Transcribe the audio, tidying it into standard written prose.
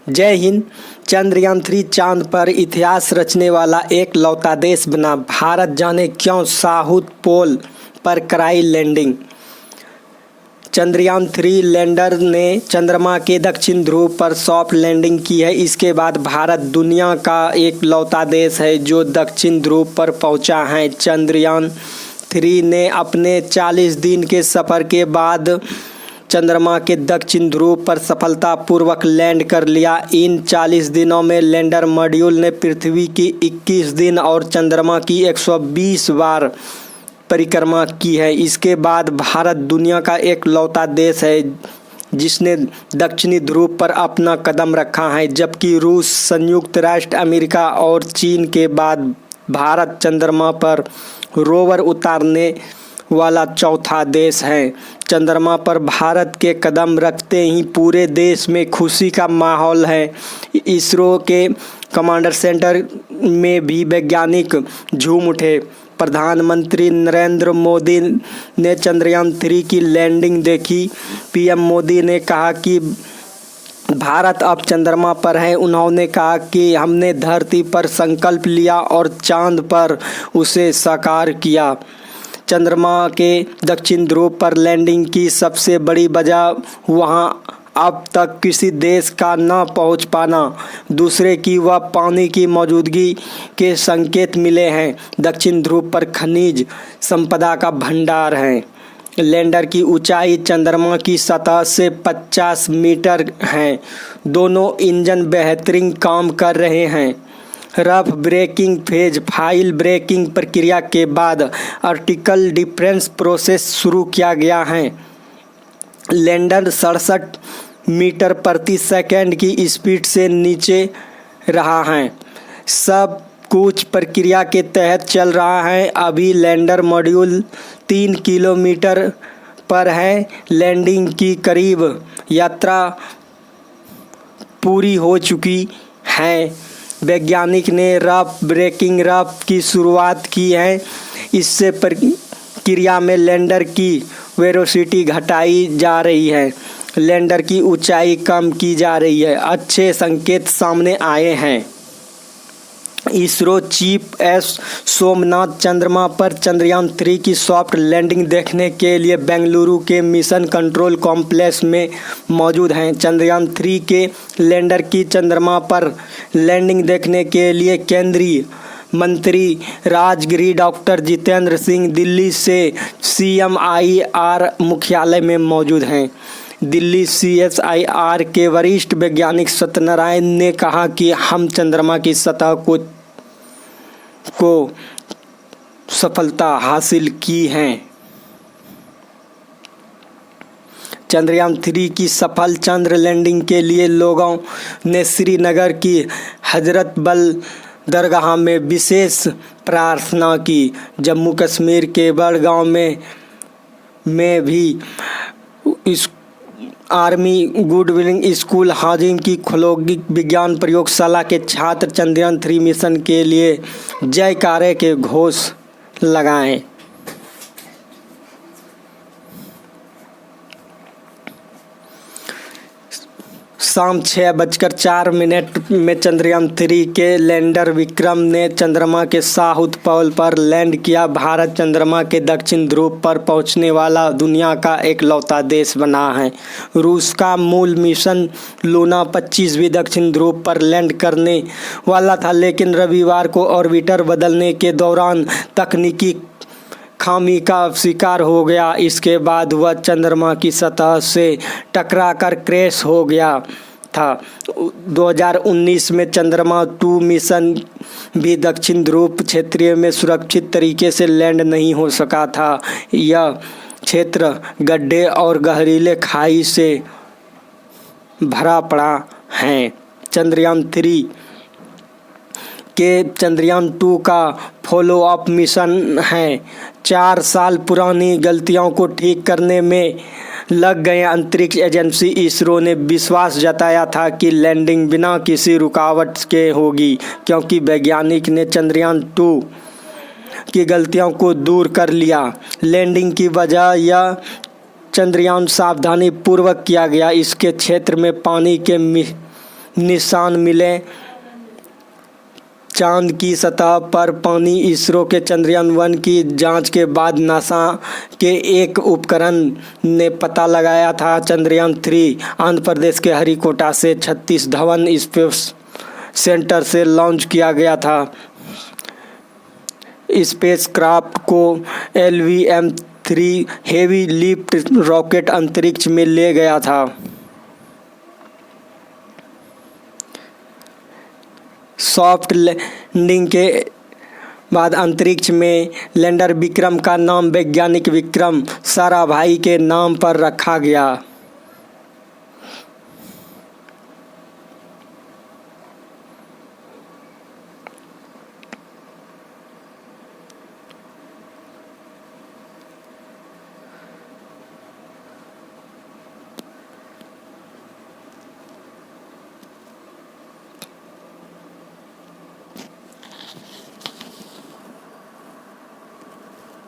जय हिंद। चंद्रयान-3 चांद पर इतिहास रचने वाला एक लौता देश बना। भारत जाने क्यों साउथ पोल पर कराई लैंडिंग। चंद्रयान-3 लैंडर ने चंद्रमा के दक्षिण ध्रुव पर सॉफ्ट लैंडिंग की है। इसके बाद भारत दुनिया का एक लौता देश है जो दक्षिण ध्रुव पर पहुंचा है। चंद्रयान-3 ने अपने 40 दिन के सफर के बाद चंद्रमा के दक्षिण ध्रुव पर सफलतापूर्वक लैंड कर लिया। इन 40 दिनों में लैंडर मॉड्यूल ने पृथ्वी की 21 दिन और चंद्रमा की 120 बार परिक्रमा की है। इसके बाद भारत दुनिया का एक लौता देश है जिसने दक्षिणी ध्रुव पर अपना कदम रखा है, जबकि रूस, संयुक्त राष्ट्र अमेरिका और चीन के बाद भारत चंद्रमा पर रोवर उतारने वाला चौथा देश है। चंद्रमा पर भारत के कदम रखते ही पूरे देश में खुशी का माहौल है। इसरो के कमांड सेंटर में भी वैज्ञानिक झूम उठे। प्रधानमंत्री नरेंद्र मोदी ने चंद्रयान-3 की लैंडिंग देखी। पीएम मोदी ने कहा कि भारत अब चंद्रमा पर है। उन्होंने कहा कि हमने धरती पर संकल्प लिया और चांद पर उसे साकार किया। चंद्रमा के दक्षिण ध्रुव पर लैंडिंग की सबसे बड़ी वजह वहां अब तक किसी देश का न पहुंच पाना, दूसरे की वह पानी की मौजूदगी के संकेत मिले हैं। दक्षिण ध्रुव पर खनिज संपदा का भंडार है। लैंडर की ऊंचाई चंद्रमा की सतह से 50 मीटर है। दोनों इंजन बेहतरीन काम कर रहे हैं। Rough breaking phase file breaking प्रक्रिया के बाद आर्टिकल डिफरेंस प्रोसेस शुरू किया गया है। लैंडर 67 मीटर प्रति सेकंड की स्पीड से नीचे रहा है। सब कुछ प्रक्रिया के तहत चल रहा है। अभी लैंडर मॉड्यूल 3 किलोमीटर पर है। लैंडिंग की करीब यात्रा पूरी हो चुकी है। वैज्ञानिक ने रफ ब्रेकिंग रफ की शुरुआत की है। इससे प्रक्रिया में लैंडर की वेलोसिटी घटाई जा रही है। लैंडर की ऊंचाई कम की जा रही है। अच्छे संकेत सामने आए हैं। इसरो चीफ एस सोमनाथ चंद्रमा पर चंद्रयान-3 की सॉफ्ट लैंडिंग देखने के लिए बेंगलुरु के मिशन कंट्रोल कॉम्प्लेक्स में मौजूद हैं। चंद्रयान-3 के लैंडर की चंद्रमा पर लैंडिंग देखने के लिए केंद्रीय मंत्री राजगिरी डॉक्टर जितेंद्र सिंह दिल्ली से CMIR मुख्यालय में मौजूद हैं। दिल्ली CSIR के वरिष्ठ वैज्ञानिक सत्यनारायण ने कहा कि हम चंद्रमा की सतह को सफलता हासिल की है। चंद्रयान-3 की सफल चंद्र लैंडिंग के लिए लोगों ने श्रीनगर की हजरत बल दरगाह में विशेष प्रार्थना की। जम्मू कश्मीर के बड़गांव में भी इस आर्मी गुडविल स्कूल हाजिम की खगोलीय विज्ञान प्रयोगशाला के छात्र चंद्रयान-3 मिशन के लिए जयकारे के घोष लगाएं। शाम 6:04 में चंद्रयान-3 के लैंडर विक्रम ने चंद्रमा के साउथ पोल पर लैंड किया। भारत चंद्रमा के दक्षिण ध्रुव पर पहुंचने वाला दुनिया का एक लौता देश बना है। रूस का मूल मिशन लूना 25वीं दक्षिण ध्रुव पर लैंड करने वाला था, लेकिन रविवार को ऑर्बिटर बदलने के दौरान तकनीकी खामी का शिकार हो गया। इसके बाद वह चंद्रमा की सतह से टकराकर क्रैश हो गया था। 2019 में चंद्रमा-2 मिशन भी दक्षिण ध्रुव क्षेत्र में सुरक्षित तरीके से लैंड नहीं हो सका था। यह क्षेत्र गड्ढे और गहरीले खाई से भरा पड़ा है। चंद्रयान-3 के चंद्रयान-2 का फॉलोअप मिशन है। 4 साल पुरानी गलतियों को ठीक करने में लग गए अंतरिक्ष एजेंसी इसरो ने विश्वास जताया था कि लैंडिंग बिना किसी रुकावट के होगी, क्योंकि वैज्ञानिक ने चंद्रयान-2 की गलतियों को दूर कर लिया। लैंडिंग की वजह यह चंद्रयान सावधानी पूर्वक किया गया। इसके क्षेत्र में पानी के निशान मिले। चांद की सतह पर पानी। इसरो के चंद्रयान-1 की जांच के बाद नासा के एक उपकरण ने पता लगाया था। चंद्रयान-3 आंध्र प्रदेश के हरिकोटा से सतीश धवन स्पेस सेंटर से लॉन्च किया गया था। स्पेसक्राफ्ट को LVM-3 हेवी लिफ्ट रॉकेट अंतरिक्ष में ले गया था। सॉफ्ट लैंडिंग के बाद अंतरिक्ष में लैंडर विक्रम का नाम वैज्ञानिक विक्रम साराभाई के नाम पर रखा गया।